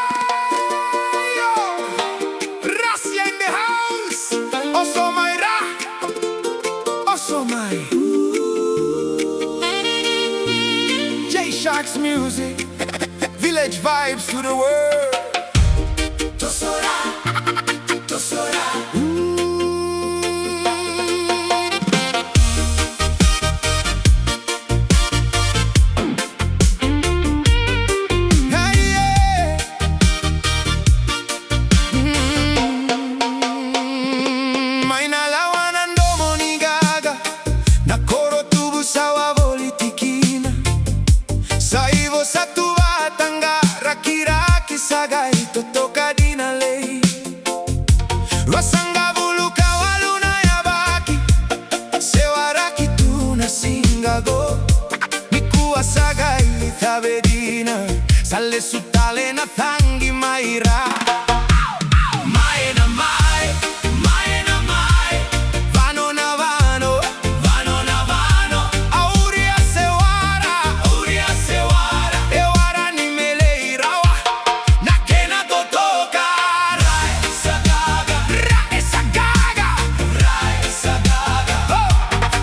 Ayo, Rassia in the house. Also my ra, also my J Shark's music, village vibes to the world. Tosora, tosora. Sale su tale na tangi maira. Ma'e na ma'e, ma'e na ma'e. Vano na vano, vano na vano. Auria se wara, auria se wara. E wara ni mele irawa, na kena totoka. Rai sa gaga, rai sa gaga, rai sa gaga.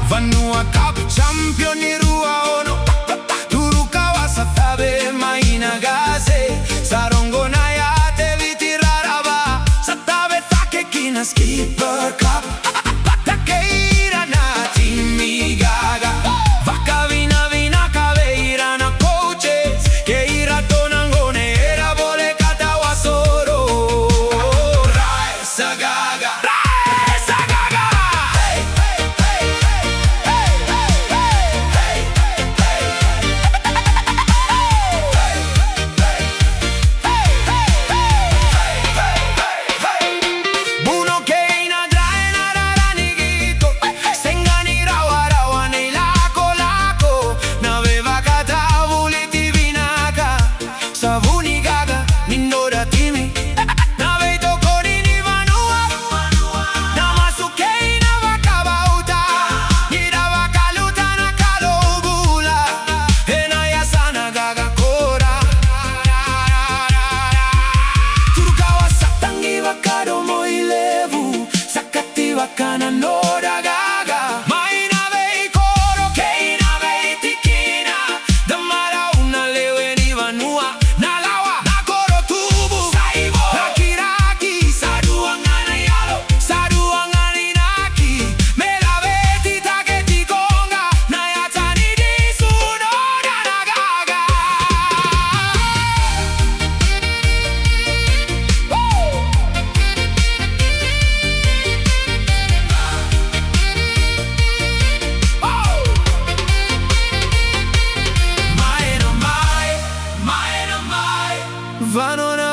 Vanua Cup Championship ono. Sa cabe sarongo na yate vitiraraba sa tabe take kina skipper cup takeira na timigaga vaka vina vina cabeira na coaches que ira tonangone era bole katawa soro rai sa gaga rai sa gaga hey hey hey hey hey hey Kana nora gaga mai na vei coro che na vei tikina damara una lewe ni vanua na lawa na coro tubu saibo rakiraki saruangana yalo saruangani naki me la veti taketi konga na yatani di sunora na gaga Vano Na